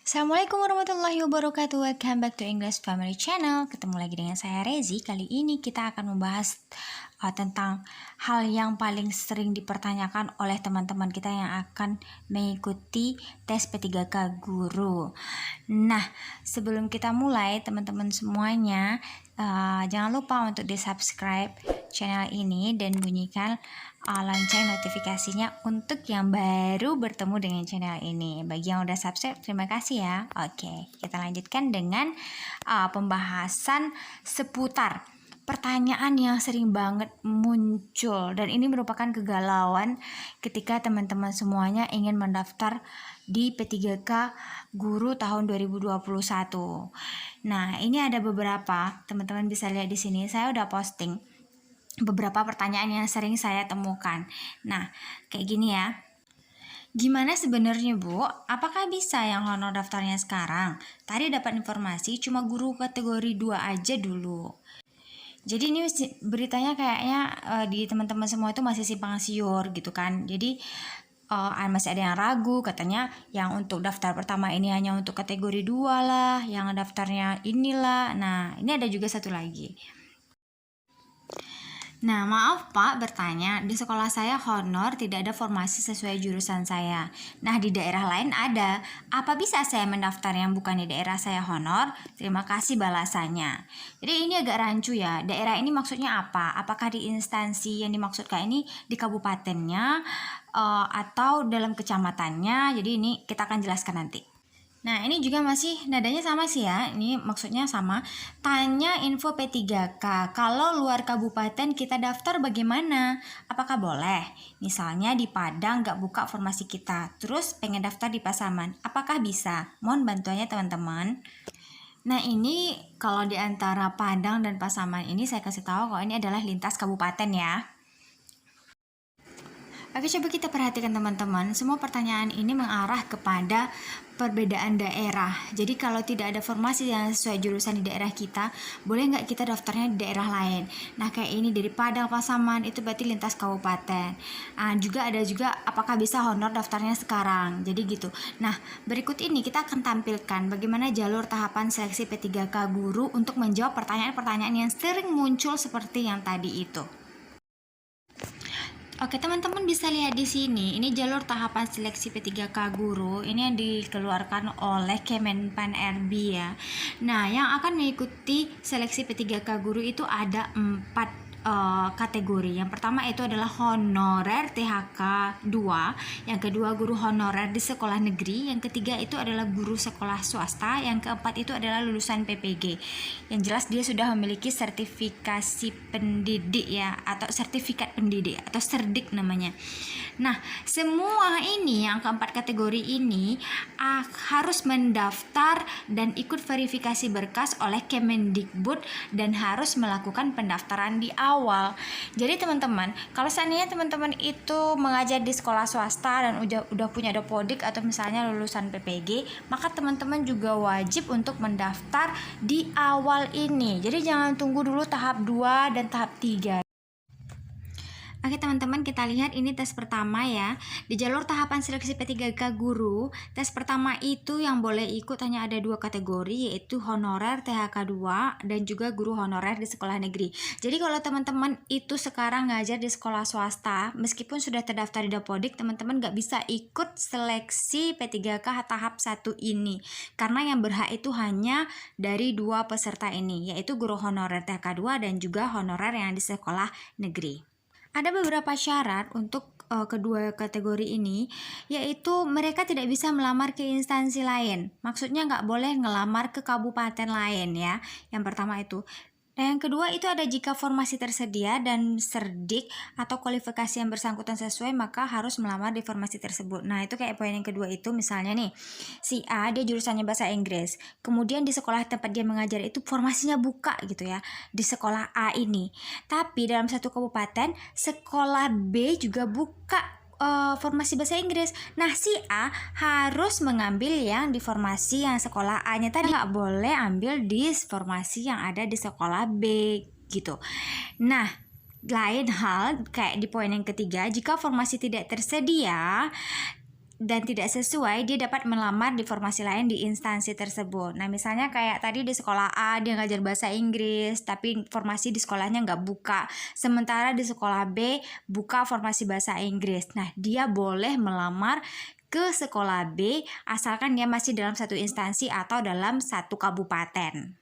Assalamualaikum warahmatullahi wabarakatuh. Welcome back to English Family Channel. Ketemu lagi dengan saya Rezi. Kali ini kita akan membahas tentang hal yang paling sering dipertanyakan oleh teman-teman kita yang akan mengikuti tes P3K Guru. Nah, sebelum kita mulai, teman-teman semuanya, jangan lupa untuk di-subscribe channel ini dan bunyikan lonceng notifikasinya untuk yang baru bertemu dengan channel ini. Bagi yang udah subscribe, terima kasih ya. Oke, kita lanjutkan dengan pembahasan seputar pertanyaan yang sering banget muncul, dan ini merupakan kegalauan ketika teman-teman semuanya ingin mendaftar di P3K Guru tahun 2021. Nah, ini ada beberapa, teman-teman bisa lihat di sini, saya udah posting beberapa pertanyaan yang sering saya temukan. Nah, kayak gini ya. Gimana sebenarnya, Bu? Apakah bisa yang honor daftarnya sekarang? Tadi dapat informasi cuma guru kategori 2 aja dulu. Jadi ini beritanya kayaknya di teman-teman semua itu masih simpang siur gitu kan. Jadi masih ada yang ragu, katanya yang untuk daftar pertama ini hanya untuk kategori 2 lah, yang daftarnya inilah. Nah, ini ada juga satu lagi. Nah, maaf Pak bertanya, di sekolah saya honor tidak ada formasi sesuai jurusan saya. Nah, di daerah lain ada. Apa bisa saya mendaftar yang bukan di daerah saya honor? Terima kasih balasannya. Jadi ini agak rancu ya. Daerah ini maksudnya apa? Apakah di instansi yang dimaksudkan ini di kabupatennya atau dalam kecamatannya? Jadi ini kita akan jelaskan nanti. Nah, ini juga masih nadanya sama sih ya. Ini maksudnya sama. Tanya info P3K. Kalau luar kabupaten kita daftar bagaimana? Apakah boleh? Misalnya di Padang nggak buka formasi kita, terus pengen daftar di Pasaman. Apakah bisa? Mohon bantuannya teman-teman. Nah, ini kalau di antara Padang dan Pasaman ini saya kasih tahu kalau ini adalah lintas kabupaten ya. Oke, coba kita perhatikan teman-teman. Semua pertanyaan ini mengarah kepada perbedaan daerah. Jadi kalau tidak ada formasi yang sesuai jurusan di daerah kita, boleh nggak kita daftarnya di daerah lain? Nah, kayak ini dari Padang Pasaman itu berarti lintas kabupaten. Juga ada juga apakah bisa honor daftarnya sekarang. Jadi gitu. Nah, berikut ini kita akan tampilkan bagaimana jalur tahapan seleksi P3K Guru untuk menjawab pertanyaan-pertanyaan yang sering muncul seperti yang tadi itu. Oke, teman-teman bisa lihat di sini, ini jalur tahapan seleksi P3K Guru, ini yang dikeluarkan oleh Kemenpan RB ya. Nah, yang akan mengikuti seleksi P3K Guru itu ada 4 kategori. Yang pertama itu adalah honorer THK 2, yang kedua guru honorer di sekolah negeri, yang ketiga itu adalah guru sekolah swasta, yang keempat itu adalah lulusan PPG. Yang jelas dia sudah memiliki sertifikasi pendidik ya, atau sertifikat pendidik atau serdik namanya. Nah, semua ini yang keempat kategori ini harus mendaftar dan ikut verifikasi berkas oleh Kemendikbud dan harus melakukan pendaftaran di awal. Jadi teman-teman, kalau seandainya teman-teman itu mengajar di sekolah swasta dan udah punya dapodik atau misalnya lulusan PPG, maka teman-teman juga wajib untuk mendaftar di awal ini. Jadi jangan tunggu dulu tahap 2 dan tahap 3. Oke teman-teman, kita lihat ini tes pertama ya. Di jalur tahapan seleksi P3K Guru, tes pertama itu yang boleh ikut hanya ada 2 kategori, yaitu honorer THK 2 dan juga guru honorer di sekolah negeri. Jadi kalau teman-teman itu sekarang ngajar di sekolah swasta, meskipun sudah terdaftar di Dapodik, teman-teman nggak bisa ikut seleksi P3K tahap 1 ini. Karena yang berhak itu hanya dari 2 peserta ini, yaitu guru honorer THK 2 dan juga honorer yang di sekolah negeri. Ada beberapa syarat untuk kedua kategori ini, yaitu mereka tidak bisa melamar ke instansi lain. Maksudnya nggak boleh ngelamar ke kabupaten lain ya. Yang pertama itu. Nah, yang kedua itu ada jika formasi tersedia dan serdik atau kualifikasi yang bersangkutan sesuai, maka harus melamar di formasi tersebut. Nah, itu kayak poin yang kedua itu, misalnya nih, si A dia jurusannya bahasa Inggris, kemudian di sekolah tempat dia mengajar itu formasinya buka gitu ya, di sekolah A ini. Tapi dalam satu kabupaten, sekolah B juga buka formasi bahasa Inggris. Nah, si A harus mengambil yang di formasi yang sekolah A-nya tadi, nggak boleh ambil di formasi yang ada di sekolah B gitu. Nah, lain hal kayak di poin yang ketiga, jika formasi tidak tersedia dan tidak sesuai, dia dapat melamar di formasi lain di instansi tersebut. Nah, misalnya kayak tadi di sekolah A dia ngajar bahasa Inggris, tapi formasi di sekolahnya nggak buka. Sementara di sekolah B buka formasi bahasa Inggris. Nah, dia boleh melamar ke sekolah B asalkan dia masih dalam satu instansi atau dalam satu kabupaten.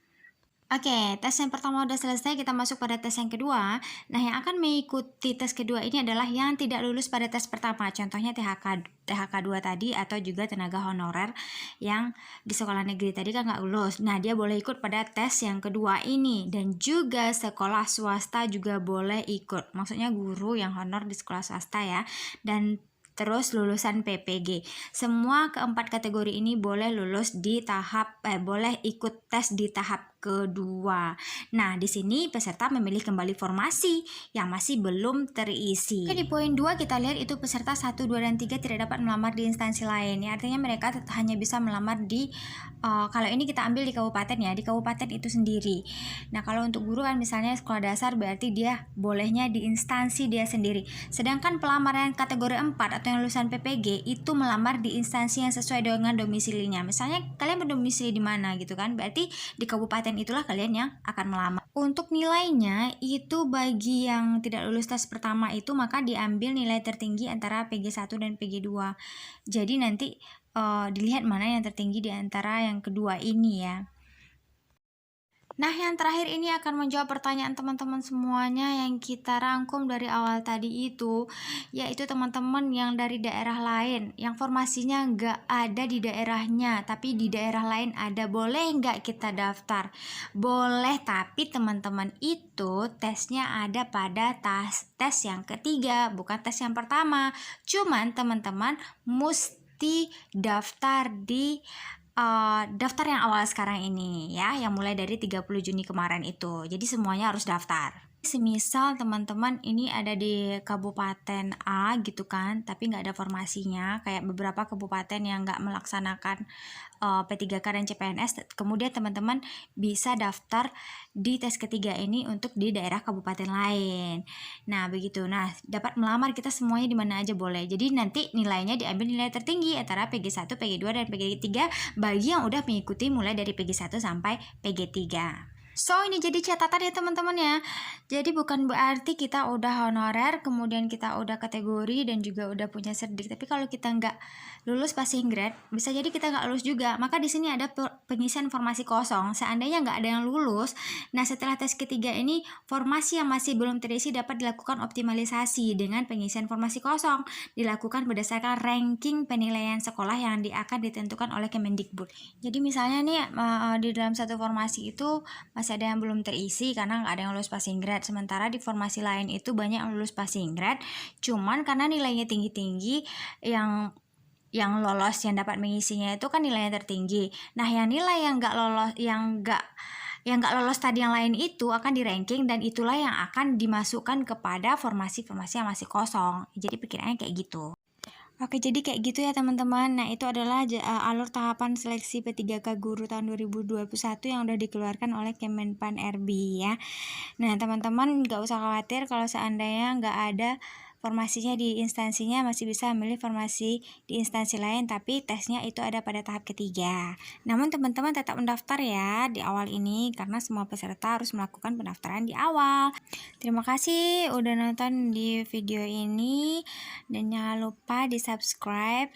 Oke, tes yang pertama udah selesai, kita masuk pada tes yang kedua. Nah, yang akan mengikuti tes kedua ini adalah yang tidak lulus pada tes pertama. Contohnya THK 2 tadi atau juga tenaga honorer yang di sekolah negeri tadi kan nggak lulus. Nah, dia boleh ikut pada tes yang kedua ini. Dan juga sekolah swasta juga boleh ikut. Maksudnya guru yang honor di sekolah swasta ya. Dan terus lulusan PPG. Semua keempat kategori ini boleh lulus di boleh ikut tes di tahap kedua. Nah, di sini peserta memilih kembali formasi yang masih belum terisi. Oke, di poin 2 kita lihat itu peserta 1, 2, dan 3 tidak dapat melamar di instansi lain. Ya, artinya mereka hanya bisa melamar di kalau ini kita ambil di kabupaten ya, di kabupaten itu sendiri. Nah, kalau untuk guru kan misalnya sekolah dasar berarti dia bolehnya di instansi dia sendiri. Sedangkan pelamar yang kategori 4 atau yang lulusan PPG itu melamar di instansi yang sesuai dengan domisilinya. Misalnya kalian berdomisili di mana gitu kan? Berarti di kabupaten itulah kalian yang akan melamar. Untuk nilainya itu bagi yang tidak lulus tes pertama itu maka diambil nilai tertinggi antara PG1 dan PG2. Jadi nanti dilihat mana yang tertinggi di antara yang kedua ini ya. Nah, yang terakhir ini akan menjawab pertanyaan teman-teman semuanya yang kita rangkum dari awal tadi itu, yaitu teman-teman yang dari daerah lain, yang formasinya nggak ada di daerahnya, tapi di daerah lain ada. Boleh nggak kita daftar? Boleh, tapi teman-teman itu tesnya ada pada tes yang ketiga, bukan tes yang pertama. Cuman teman-teman mesti daftar di daftar yang awal sekarang ini ya, yang mulai dari 30 Juni kemarin itu. Jadi semuanya harus daftar. Semisal teman-teman ini ada di kabupaten A gitu kan, tapi nggak ada formasinya, kayak beberapa kabupaten yang nggak melaksanakan P3K dan CPNS, kemudian teman-teman bisa daftar di tes ketiga ini untuk di daerah kabupaten lain. Nah, begitu. Nah, dapat melamar kita semuanya di mana aja boleh. Jadi nanti nilainya diambil nilai tertinggi antara PG1, PG2, dan PG3 bagi yang udah mengikuti mulai dari PG1 sampai PG3. So, ini jadi catatan ya teman-teman ya. Jadi bukan berarti kita udah honorer, kemudian kita udah kategori dan juga udah punya serdik. Tapi kalau kita nggak lulus passing grade, bisa jadi kita nggak lulus juga. Maka di sini ada pengisian formasi kosong. Seandainya nggak ada yang lulus, nah setelah tes ketiga ini, formasi yang masih belum terisi dapat dilakukan optimalisasi dengan pengisian formasi kosong. Dilakukan berdasarkan ranking penilaian sekolah yang akan ditentukan oleh Kemendikbud. Jadi misalnya nih di dalam satu formasi itu masih ada yang belum terisi karena nggak ada yang lulus passing grade. Sementara di formasi lain itu banyak yang lulus passing grade, cuman karena nilainya tinggi-tinggi, yang lolos yang dapat mengisinya itu kan nilainya tertinggi. Nah, yang nilai yang nggak lolos, yang nggak lolos tadi yang lain itu akan di ranking dan itulah yang akan dimasukkan kepada formasi-formasi yang masih kosong. Jadi pikirannya kayak gitu. Oke, jadi kayak gitu ya teman-teman. Nah, itu adalah alur tahapan seleksi P3K Guru tahun 2021 yang udah dikeluarkan oleh Kemenpan RB ya. Nah, teman-teman nggak usah khawatir kalau seandainya nggak ada formasinya di instansinya, masih bisa memilih formasi di instansi lain, tapi tesnya itu ada pada tahap ketiga. Namun teman-teman tetap mendaftar ya di awal ini, karena semua peserta harus melakukan pendaftaran di awal. Terima kasih udah nonton di video ini, dan jangan lupa di subscribe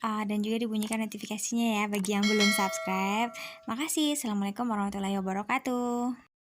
dan juga dibunyikan notifikasinya ya bagi yang belum subscribe. Makasih. Assalamualaikum warahmatullahi wabarakatuh.